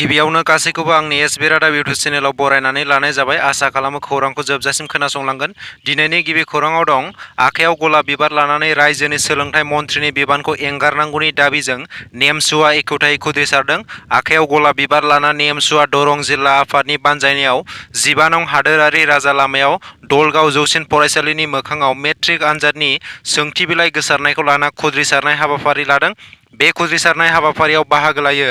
गिबियावनो गासैखौबो आंनि एसबी रादाब इउटुब चेनेलाव बरायनानै लानाय जाबाय। आसा खालामो खौरांखौ जोबजासिम खोनासंलांगोन। दिनैनि गिबि खौराङाव दं आखायाव गलाप बिबार लानानै रायजोनि सोलोंथाइ मन्थ्रिनि बिबानखौ एंगारनांगौनि दाबिजों नेमसुआ एखुथायै खुद्रिसारदों। आखायाव गलाप बिबार लाना नेमसुआ दरं जिल्ला आफादनि बानजायनायाव 15 नं हादोरारि राजा लामायाव दलगाव जौसिन फरायसालिनि मोखाङाव मेट्रिक आनजादनि सोंथि बिलाइ गोसारनायखौ लाना खुद्रिसारनाय हाबाफारि लादों। बे खुद्रिसारनाय हाबाफारियाव बाहागो लायो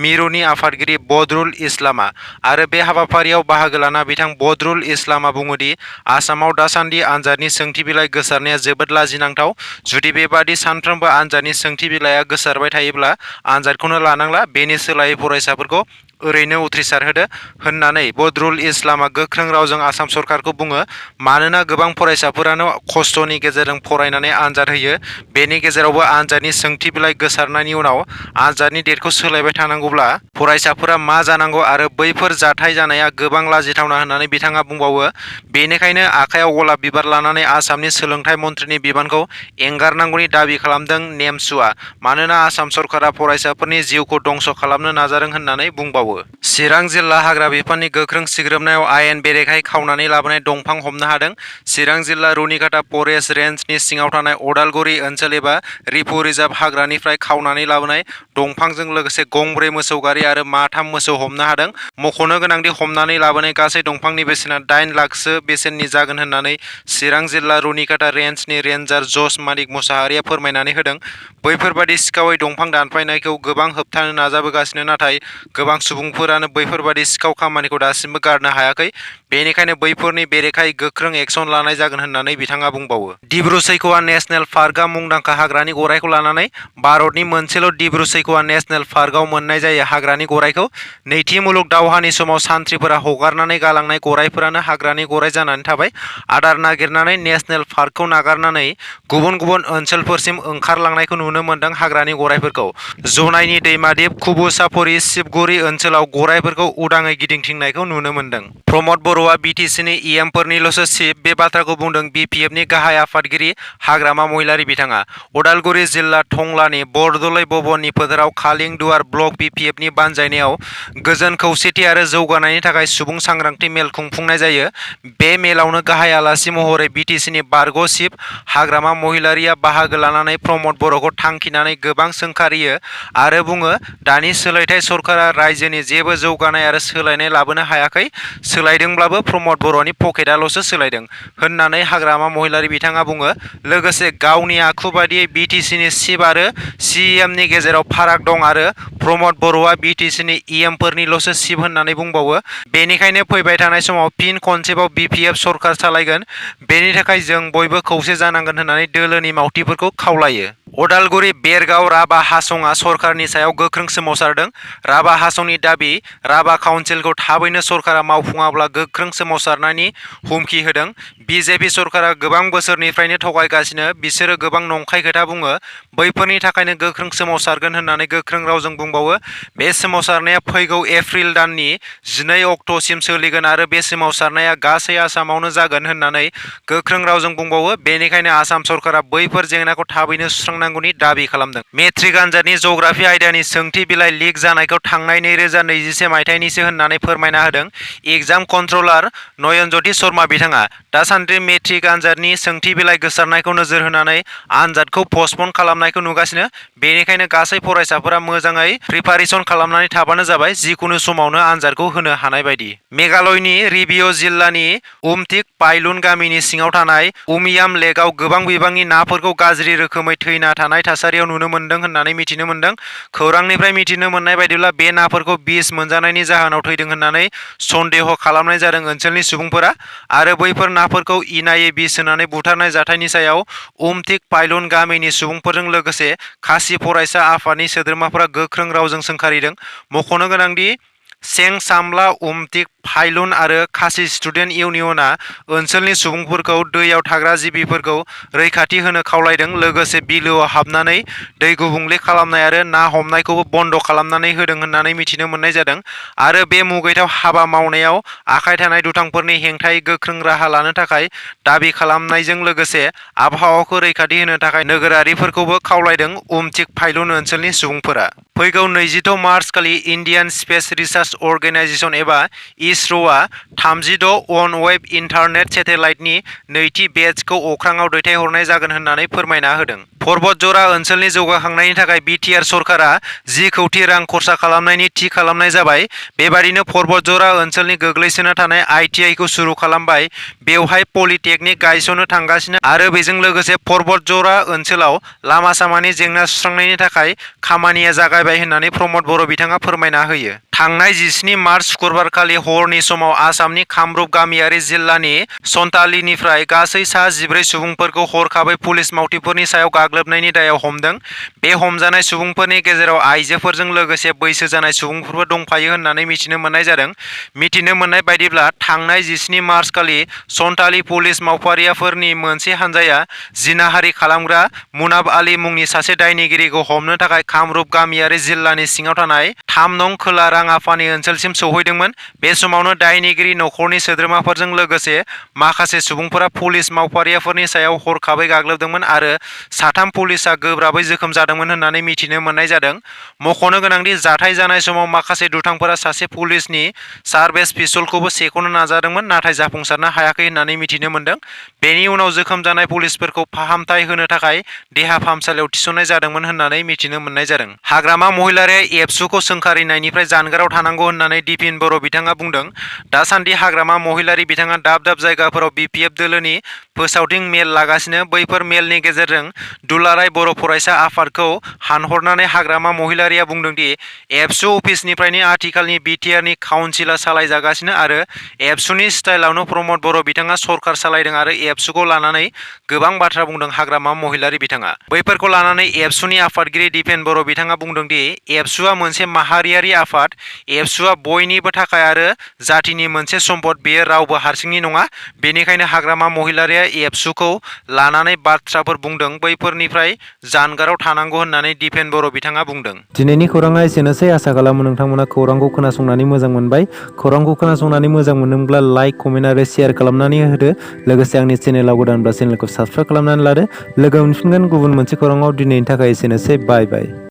मिरुनि आफादगिरि बदरुल इस्लामा आरो बे हाबाफारियाव बाहागो लाना बिथां बदरुल इस्लामा बुङोदि आसामाव दासान्दि आनजादनि सोंथि बिलाइ गोसारनाया जोबोद लाजिनांथाव। जुदि बेबादि सानफ्रोमबो आनजादनि सोंथि बिलाइया गोसारबाय थायोब्ला आनजादखौनो लानांला, बेनि सोलायै फरायसाफोरखौ ओरैनो उथ्रिसारहोदो होननानै बदरुल इस्लामा गोख्रों रावजों आसाम सरकारखौ बुङो। मानोना गोबां फरायसाफोरानो खस्थ'नि गेजेरजों फरायनानै आनजाद होयो। बेनि गेजेरावबो आनजादनि सोंथि बिलाइ गोसारनायनि उनाव आनजादनि डेटखौ सोलायबाय थानांगौब्ला फरायसाफोरा मा जानांगौ आरो बैफोर जाथाय जानाया गोबां लाजिथावना होननानै बिथाङा बुंबावो। बेनिखायनो आखायाव गलाप बिबार लानानै आसामनि सोलोंथाइ मन्थ्रिनि बिबानखौ एंगारनांगौनि दाबि खालामदों नेमसुआ। मानोना आसाम सरकारा फरायसाफोरनि जिउखौ दंस' खालामनो नाजादों होननानै बुंबावो। चिरां जिल्ला हाग्रा बिफाननि गोख्रों सिग्रोमनायाव आयेन बेरेखायै खावनानै लाबोनाय दंफां हमनो हादों। चिरां जिल्ला रुनिकाटा फरेस्ट रेन्जनि सिङाव थानाय अदालगुरि ओनसोल एबा रिफु रिजार्भ हाग्रानिफ्राय खावनानै लाबोनाय दंफांजों लोगोसे गंब्रै मोसौ गारि आरो माथाम मोसौ हमनो हादों। मख'नो गोनांदि हमनानै लाबोनाय गासै दंफांनि बेसेना 8 लाखसो बेसेननि जागोन होननानै चिरां जिल्ला रुनिकाटा रेन्जनि रेन्जार जस मानिक मुसाहारिया फोरमायनानै होदों। बैफोरबादि सिखावै दंफां दानफायनायखौ गोबां होबथानो नाजाबोगासिनो, नाथाय गोबां सुबुंफोरानो बैफोरबादि सिखाव खामानिखौ दासिमबो गारनो हायाखै। बेनिखायनो बैफोरनि बेरेखायै गोख्रों एक्सन लानाय जागोन होननानै बिथाङा बुंबावो। दिब्रु सैख'वा नेशनेल पार्कआ मुंदांखा हाग्रानि गरायखौ लानानै भारतनि मोनसेल' दिब्रु सैख'वा नेशनेल पार्कआव मोननाय जायो हाग्रानि गरायखौ। नैथि मुलुग दावहानि समाव सान्थ्रिफोरा हगारनानै गालांनाय गरायफोरानो हाग्रानि गराय जानानै थाबाय। आदार नागिरनानै नेशनेल पार्कखौ नागारनानै गुबुन गुबुन ओनसोलफोरसिम ओंखारलांनायखौ नुनो मोन्दों हाग्रानि गरायफोरखौ। जनाइनि दैमादिप खुबु सापरि सिबगुरि ओनसोलाव गरायफोरखौ उदाङै गिदिंथिंनायखौ नुनो मोन्दों। प्रमद बर'आ बिटिसिनि इएमफोरनिल'सो चिफ, बे बाथ्राखौ बुंदों बिपिएफनि गाहाय आफादगिरि हाग्रामा महिलारि बिथाङा। अदालगुरि जिल्ला टंलानि बरदलै भबननि फोथाराव खालिंदुवार ब्लक बिपिएफनि बानजायनायाव गोजोन खौसेथि आरो जौगानायनि थाखाय सुबुं सांग्रांथि मेल खुंफुंनाय जायो। बे मेलावनो गाहाय आलासि महरै बिटिसिनि बारग' चिफ हाग्रामा महिलारिया बाहागो लानानै प्रमद बर'खौ थांखिनानै गोबां सोंखारियो आरो बुङो, दानि सोलायथाय सरकारा रायजोनि जेबो जौगानाय आरो सोलायनाय लाबोनो हायाखै, सोलायदोंब्लाबो प्रमद बर'नि पकेटआल'सो सोलायदों होननानै हाग्रामा महिलारि बिथाङा बुङो। लोगोसे गावनि आखु बादियै बिटिसिनि चिफ आरो सिएमनि गेजेराव फाराग दं आरो प्रमद बर'आ बिटिसिनि इएमफोरनिल'सो चिफ होननानै बुंबावो। बेनिखायनो फैबाय थानाय समाव फिन खनसेबाव बिपिएफ सरकार सालायगोन। बेनि थाखाय जों बयबो खौसे जानांगोन होननानै दोलोनि मावथिफोरखौ खावलायो। अदालगुरि बेरगाव राभा हासंआ सरकारनि सायाव गोख्रों सोमावसारदों। राभा हासंनि दाबि, राभा काउन्सिलखौ थाबैनो सरकारा मावफुङाब्ला गोख्रों सोमावसारनायनि हुमखि होदों। बिजेपि सरकारा गोबां बोसोरनिफ्रायनो थगायगासिनो, बिसोरो गोबां नंखाय खोथा बुङो, बैफोरनि थाखायनो गोख्रों सोमावसारगोन होननानै गोख्रों रावजों बुंबावो। बे सोमावसारनाया फैगौ एप्रिल दाननि 12 अक्ट'सिम सोलिगोन आरो बे सोमावसारनाया गासै आसामावनो जागोन होननानै गोख्रों रावजों बुंबावो। बेनिखायनो आसाम सरकारा बैफोर जेंनाखौ थाबैनो सुस्रांनांगौनि दाबि खालामदों। मेट्रिक आनजादनि जग्राफि आयदानि सोंथि बिलाइ लिक जानायखौ थांनाय 2021 मायथाइनिसो होननानै फोरमायना होदों एग्जाम कन्ट्रलार नयनज्यति शर्मा बिथाङा। दासान्दि मेट्रिक आनजादनि सोंथि बिलाइ गोसारनायखौ नोजोर होनानै आनजादखौ पस्टपन खालामनायखौ नुगासिनो। बेनिखायनो गासै फरायसाफोरा मोजाङै प्रिपारेसन खालामनानै थाबानो जाबाय, जिखुनु समावनो आनजादखौ होनो हानाय बायदि। मेघालयनि रिबिय' जिल्लानि उमथिक पाइलुन गामिनि सिङाव थानाय उमियाम लेकआव गोबां बिबांनि नाफोरखौ गाज्रि रोखोमै थैना थानाय थासारियाव नुनो मोन्दों होननानै मिथिनो मोन्दों। खौरांनिफ्राय मिथिनो मोननाय बायदिब्ला बे नाफोरखौ बिस मोनजानायनि जाहोनाव थैदों होननानै सन्देह खालामनाय जादों ओनसोलनि सुबुंफोरा आरो बैफोर नाफोरखौ इनायै बिस होनानै बुथारनाय जाथायनि सायाव उमथिक पाइलुन गामिनि सुबुंफोरजों लोगोसे खासि फरायसा आफादनि सोद्रोमाफोरा गोख्रों रावजों सोंखारिदों। मख'नो गोनांदि सें सामला उमथिक फाइलुन आरो खासि स्टुडेन्ट इउनियना ओनसोलनि सुबुंफोरखौ दैयाव थाग्रा जिबिफोरखौ रैखाथि होनो खावलायदों। लोगोसे बिलोआव हाबनानै दै गुबुंले खालामनाय आरो ना हमनायखौबो बन्द' खालामनानै होदों होननानै मिथिनो मोननाय जादों आरो बे मुगैथाव हाबा मावनायाव आखाइ थानाय दुथांफोरनि हेंथायै गोख्रों राहा लानो थाखाय दाबि खालामनायजों लोगोसे आबहावाखौ रैखाथि होनो थाखाय नोगोरारिफोरखौबो खावलायदों उमथिक फाइलुन ओनसोलनि सुबुंफोरा। फैगौ 26 मार्च खालि इन्डियान स्पेस रिसार्च अर्गेनाइजेसन एबा इसर'आ 36 अन वेब इन्टारनेट सेटेलाइटनि नैथि बेचखौ अख्राङाव दैथायहरनाय जागोन होननानै फोरमायना होदों। पर्बतजरा ओनसोलनि जौगाखांनायनि थाखाय बिटिआर सरकारा 10 कौटि रां खरसा खालामनायनि थि खालामनाय जाबाय। बेबादिनो पर्बतजरा ओनसोलनि गोग्लैसोना थानाय आइटिआइखौ सुरु खालामबाय। बेवहाय पलिटेकनिक गायसननो थांगासिनो आरो बेजों लोगोसे पर्बतजरा ओनसोलाव लामा सामानि जेंना सुस्रांनायनि थाखाय खामानिया जागायबाय होननानै प्रमद बर' बिथाङा फोरमायना होयो। थांनाय 17 मार्च शुक्रबारखालि हरनि समाव आसामनि कामरुप गामियारि जिल्लानि सन्तालिनिफ्राय गासै सा 14 सुबुंफोरखौ हरखाबै पुलिस मावथिफोरनि सायाव गाग्लोबनायनि दायाव हमदों। बे हमजानाय सुबुंफोरनि गेजेराव आइजोफोरजों लोगोसे बैसो जानाय सुबुंफोरबो दंफायो होननानै मिथिनो मोननाय जादों। मिथिनो मोननाय बायदिब्ला थांनाय 17 मार्च खालि सन्ताली पुलिस मावफारियाफोरनि मोनसे हानजाया जिनाहारि खालामग्रा मुनाब आली मुंनि सासे दायनिगिरिखौ हमनो थाखाय कामरुप गामियारि जिल्लानि सिङाव थानाय 3 नं खोला राङापानि ओनसोलसिम सौहैदोंमोन। बे समावनो दायनिगिरि नखरनि सोद्रोमाफोरजों लोगोसे माखासे सुबुंफोरा पुलिस मावफारियाफोरनि सायाव हरखाबै गाग्लोबदोंमोन आरो 3 पुलिसआ गोब्राबै जोखोम जादोंमोन होननानै मिथिनो मोननाय जादों। मख'नो गोनांदि जाथाय जानाय समाव माखासे दुथांफोरा सासे पुलिसनि सार्भिस पिस्तलखौबो सेख'नो नाजादोंमोन, नाथाय जाफुंसारनो हायाखै होननानै मिथिनो मोनदों। बेनि उनाव जोखोम जानाय पुलिसफोरखौ फाहामथाय होनो थाखाय देहा फाहामसालियाव थिसननाय जादोंमोन होननानै मिथिनो मोननाय जादों। हाग्रामा महिलारिया एबसुखौ सोंखारिनायनिफ्राय जानगाराव थानांगौ होननानै दिपिन बर' बिथाङा बुंदों। दासान्दि हाग्रामा महिलारि बिथाङा दाब दाब जायगाफोराव बिपिएफ दोलोनि फोसावदिं मेल लागासिनो। बैफोर मेलनि गेजेरजों दुलाराय बर' फरायसा आफादखौ हानहरनानै हाग्रामा महिलारिया बुंदोंदि एबसु अफिसनिफ्रायनो आथिखालनि बिटिआरनि काउन्सिला सालायजागासिनो आरो एबसुनि स्टाइलावनो प्रमद बर' बिथाङा सरकार सालायदों आरो एबसुखौ लानानै गोबां बाथ्रा बुंदों हाग्रामा महिलारि बिथाङा। बैफोरखौ लानानै एबसुनि आफादगिरि दिपेन बर' बिथाङा बुंदोंदि एबसुआ मोनसे माहारियारि आफाद। एबसुआ बयनिबो थाखाय आरो जातिनि मोनसे सम्पद, बेयो रावबो हारसिंनि नङा। बेनिखायनो हाग्रामा महिलारिया एबसुखौ लानानै बाथ्राफोर बुंदों, बैफोरनिफ्राय जानगाराव थानांगौ होननानै दिपेन बर' बिथाङा बुंदों। दिनैनि खौराङा एसेनोसै। आसा खालामो नोंथांमोना खौरांखौ खोनासंनानै मोजां मोनबाय। खौरांखौ खोनासंनानै मोजां मोनदोंब्ला लाइक, कमेन्ट आरो शेयार खालामनानै होदो। लोगोसे आंनि चेनेलाव गोदानब्ला चेनेलखौ साबस्क्राइब खालामनानै लादो। लोगो मोनफिनगोन गुबुन मोनसे खौराङाव। दिनैनि थाखाय एसेनोसै। बाय बाय।